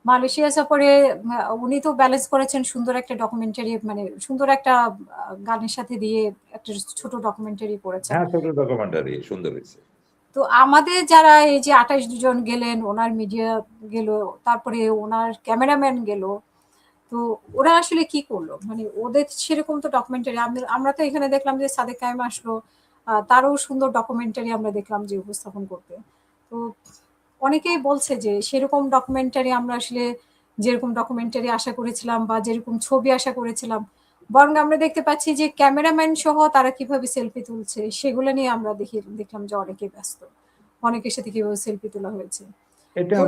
Malaysia সফরে উনি তো ব্যালেন্স করেছেন সুন্দর একটা ডকুমেন্টারি, মানে সুন্দর একটা গানের সাথে দিয়ে একটা ছোট ডকুমেন্টারি করেছেন। হ্যাঁ, ছোট ডকুমেন্টারি সুন্দর হয়েছে। তো আমাদের যারা এই যে 28 জন গেলেন, ওনার মিডিয়া গেল, তারপরে ওনার ক্যামেরাম্যান গেল, তো ওরা আসলে কি করলো, মানে ওদের সেরকম তো ডকুমেন্টারি আমরা তো এখানে দেখলাম যে সাদেক কায়েম আসলো, তারও সুন্দর ডকুমেন্টারি আমরা দেখলাম যে উপস্থাপন করতে। তো অনেকেই বলছে যে সেরকম ডকুমেন্টারি আমরা আসলে যেরকম ডকুমেন্টারি আশা করেছিলাম বা যেরকম ছবি আশা করেছিলাম, বরং আমরা দেখতে পাচ্ছি যে ক্যামেরাম্যান সহ তারা কিভাবে সেলফি তুলছে সেগুলো নিয়ে আমরা দেখলাম যে অনেকে ব্যস্ত, অনেকের সাথে কিভাবে সেলফি তোলা হয়েছে। এটা তো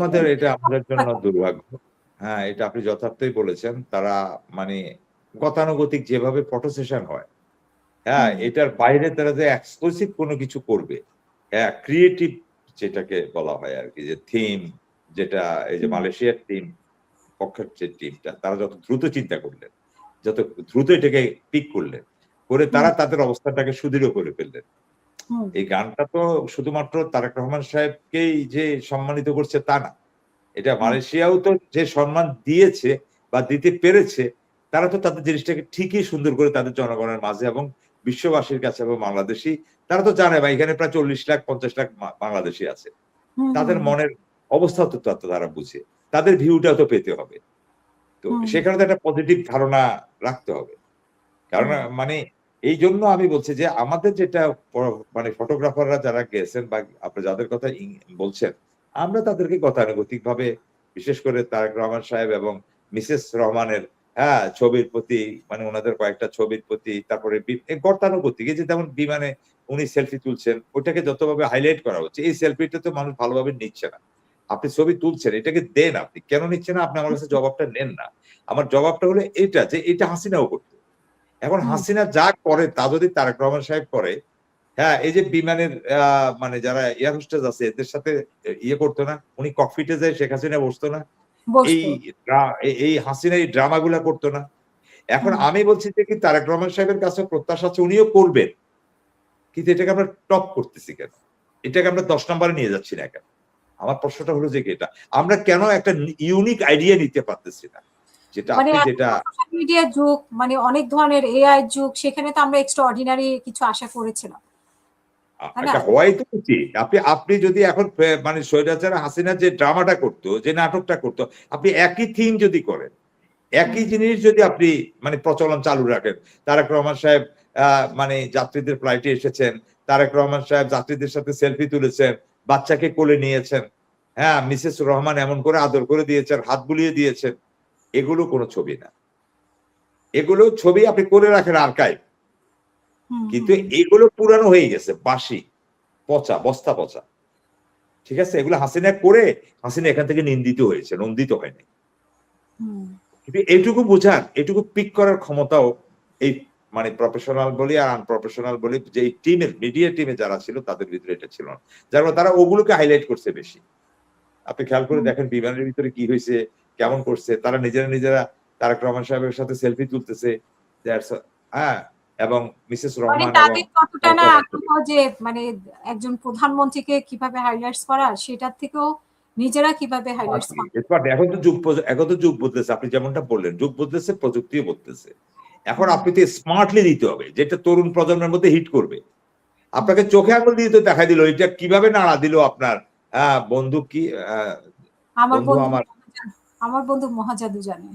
আমাদের জন্য দুর্ভাগ্য। হ্যাঁ, এটা আপনি যথার্থই বলেছেন। তারা মানে গতানুগতিক যেভাবে ফটো সেশন হয়, হ্যাঁ, হুম, এটার বাইরে তারা যে এক্সক্লুসিভ কোনো কিছু করবে, হ্যাঁ, ক্রিয়েটিভ যেটাকে বলা হয় আরকি, যে থিম, যেটা এই যে হুম, মালয়েশিয়ার পক্ষের যে টিমটা, তারা যত দ্রুত চিন্তা করলেন, যত দ্রুত এটাকে পিক করলেন, করে হুম, তারা তাদের অবস্থানটাকে সুদৃঢ় করে ফেললেন। হুম, এই গানটা তো শুধুমাত্র তারেক রহমান সাহেবকেই যে সম্মানিত করছে তা না। এটা হুম, মালয়েশিয়াও তো যে সম্মান দিয়েছে বা দিতে পেরেছে, তারা তো তাদের জিনিসটাকে ঠিকই সুন্দর করে তাদের জনগণের মাঝে এবং বিশ্ববাসীর কাছে এবং বাংলাদেশী, তারা তো জানে ভাই এখানে প্রায় ৪০ লাখ ৫০ লাখ বাংলাদেশী আছে। হুম, তাদের হুম, মনের অবস্থাও তো তারা বুঝে। তাদের ভিউটাও তো পেতে হবে। তো হুম, সেখানে তো একটা পজিটিভ ধারণা রাখতে হবে। কারণ হুম, মানে এইজন্য আমি বলছি যে আমাদের যেটা প মানে ফটোগ্রাফাররা যারা গেছেন বা আপনি যাদের কথা বলছেন, আমরা তাদেরকে গতানুগতিকভাবে, বিশেষ করে তারেক রহমান সাহেব এবং মিসেস রহমানের, হ্যাঁ, ছবির প্রতি, মানে উনাদের কয়েকটা ছবির প্রতি, তারপরে গতানুগতিক এই যে যেমন বিমানে উনি সেলফি তুলছেন, ওইটাকে যতভাবে হাইলাইট করা হচ্ছে, এই সেলফিটা তো মানুষ ভালোভাবে নিচ্ছে না। আপনি ছবি তুলছেন, এটাকে দেন আপনি। কেন নিচ্ছেন না? আপনি আমার কাছে জবাবটা নেন না। আমার জবাবটা হলো এটা যে এটা হাসিনাও করত। এখন হুম, হাসিনা যা করে তা যদি তারেক রহমান সাহেব করে, হ্যাঁ, এই যে বিমানের মানে যারা এয়ার হোস্টেস আছে এদের সাথে ইয়ে করতো না? উনি ককপিটে যেয়ে শেখ হাসিনা বসতো না? এই বসতো। এই হাসিনা এই ড্রামা গুলা করতো না? এখন হুম, আমি বলছি যে কি তারেক রহমান সাহেবের কাছে প্রত্যাশা আছে উনিও করবেন। কিন্তু এটাকে আমরা টপ করতেছি কেন? এটাকে আমরা ১০ নাম্বারে নিয়ে যাচ্ছি না কেন? আমার প্রশ্নটা হলো যে কি এটা। আমরা কেন একটা ইউনিক আইডিয়া নিতে পারতেছি না? যেটা মানে আপনি এখন যেটা তো সোশ্যাল মিডিয়ার যুগ, মানে অনেক ধরনের এআই যুগ, সেখানে তো আমরা এক্সট্রা অর্ডিনারি কিছু আশা করেছিলাম, তাই না? এটা হওয়াই তো উচিত। আপনি আপনি যদি এখন মানে স্বৈরাচার হাসিনা যে ড্রামাটা করতো, যে নাটকটা করতো, আপনি একই থিম যদি করেন, একই হুম, জিনিস যদি আপনি মানে প্রচলন চালু রাখেন। তারেক রহমান সাহেব মানে যাত্রীদের ফ্লাইটে এসেছেন। তারেক রহমান সাহেব যাত্রীদের সাথে সেলফি তুলেছেন, বাচ্চাকে কোলে নিয়েছেন। হ্যাঁ, মিসেস রহমান এমন করে আদর করে দিয়েছেন, হাত বুলিয়ে দিয়েছেন। এগুলো কোন ছবি না। এগুলো ছবি আপনি করে রাখেন আর্কাইভ। হুম, কিন্তু হুম, এগুলো পুরানো হয়ে গেছে, বাসি, পচা, বস্তা পচা। ঠিক আছে? এগুলো হাসিনা করে, হাসিনা এখান থেকে নিন্দিত হয়েছে, নন্দিত হয়নি। হুম, কিন্তু এটুকু বোঝার, এটুকু পিক করার ক্ষমতাও এই মানে প্রফেশনাল বলি আর আনপ্রফেশনাল বলি, যে এই টিমের মিডিয়া টিমে যারা ছিল তাদের ভিতরে এটা ছিল না। যার ফলে তারা ওগুলোকে হাইলাইট করছে বেশি। আপনি খেয়াল করে হুম। দেখেন বিমানের ভিতরে কি হইছে, কেমন করছে। তারা নিজেরা তারেক রহমান সাহেবের সাথে সেলফি তুলতেছে। দ্যাটস হ্যাঁ, এবং মিসেস মানে রহমান এবং তাদের কতটা না কল্পনার ছবি। আগ্রহ যে মানে একজন প্রধানমন্ত্রীকে কিভাবে হাইলাইটস করা, সেটার থেকেও নিজেরা কিভাবে হাইলাইটস স্মার্টলি, করা। স্মার্টলি। এখন তো যুগ বদলেছে। আপনি যেমনটা বললেন, যুগ বদলেছে, প্রযুক্তিও বদলেছে। এখন হুম, আপনি তো স্মার্টলি দিতে হবে, যেটা তরুণ প্রজন্মের মধ্যে হিট করবে। হুম। আপনাকে চোখে আঙুল দিয়ে তো দেখাই দিল, এটা কিভাবে নাড়া দিল আপনার বন্ধু কি আমার বন্ধু বন্ধু আমার আমার বন্ধু মহাজাদু জানে।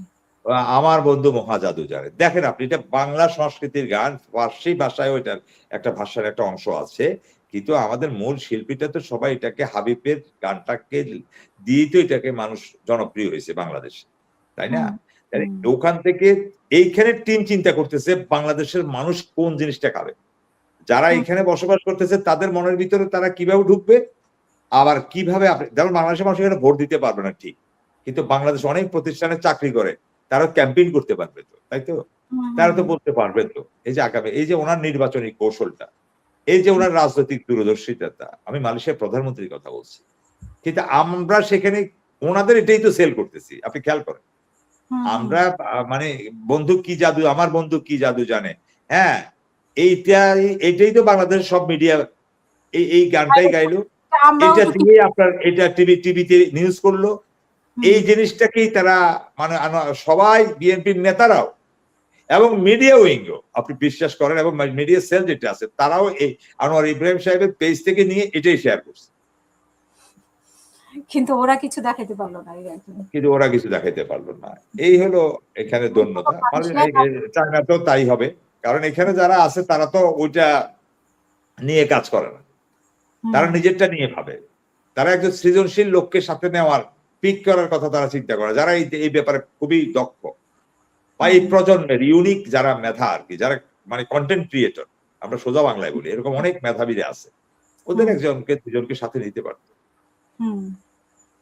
আমার বন্ধু মহাজাদু জানে। দেখেন আপনি, এটা বাংলা সংস্কৃতির গান, ফার্সি ভাষায় ওইটার একটা ভাষার একটা অংশ আছে। কিন্তু আমাদের মূল শিল্পীটা তো সবাই এটাকে হাবিবের গানটাকে দিয়েই তো এটাকে মানুষ জনপ্রিয় হয়েছে বাংলাদেশে। তাই না? হুম, তাহলে হুম, ওখান থেকে এইখানে টিম চিন্তা করতেছে বাংলাদেশের মানুষ কোন জিনিসটা খাবে। যারা হুম, এখানে বসবাস করতেছে তাদের মনের ভিতরে তারা কিভাবে ঢুকবে, আবার কিভাবে আপনি যেমন বাংলাদেশের মানুষ এখানে ভোট দিতে পারবে না ঠিক। কিন্তু বাংলাদেশে অনেক প্রতিষ্ঠানে চাকরি করে। তারাও ক্যাম্পেইন করতে পারবে তো। তাই তো? হুম, তারা হুম, তো বলতে পারবে তো। এই যে আগামী এই যে উনার নির্বাচনী কৌশলটা, এই যে উনার রাজনৈতিক দূরদর্শিতাটা, আমি মালয়েশিয়ার প্রধানমন্ত্রীর কথা বলছি। কিন্তু আমরা সেখানে উনাদের এটাই তো সেল করতেছি। আপনি খেয়াল করেন। হুম, হুম। আমরা মানে বন্ধু কি জাদু, আমার বন্ধু কি জাদু জানে। হ্যাঁ? এইটাই তো বাংলাদেশের সব মিডিয়া এই গানটাই গাইলো। আমরাও এটা তো দিয়েই আপনার এটা টিভিতে নিউজ করলো। এই জিনিসটাকেই তারা মানে সবাই বিএনপির নেতারাও এবং মিডিয়া উইংও আপনি বিশ্বাস করেন, এবং মিডিয়া সেল যেটা আছে তারাও এই আনোয়ার ইব্রাহিম সাহেবের পেজ থেকে নিয়ে এটাই শেয়ার করছে, কিন্তু ওরা কিছু দেখাতে পারলো না। কিন্তু ওরা কিছু দেখাইতে পারলো না। এই হলো এখানে দন্যতা। চায়নাতেও তাই হবে, কারণ এখানে যারা আছে তারা তো ওইটা নিয়ে কাজ করে না, তারা নিজেরটা নিয়ে ভাবে। তারা একজন সৃজনশীল লোককে সাথে নেওয়ার, পিক করার কথা তারা চিন্তা করে, যারা এই ব্যাপারে খুবই দক্ষ বা এই প্রজন্মের ইউনিক যারা মেধা আর কি, যারা মানে কন্টেন্ট ক্রিয়েটর, আমরা সোজা বাংলায় বলি, এরকম অনেক মেধাবীরা আছে, ওদের একজনকে দুজনকে সাথে নিতে পারতো।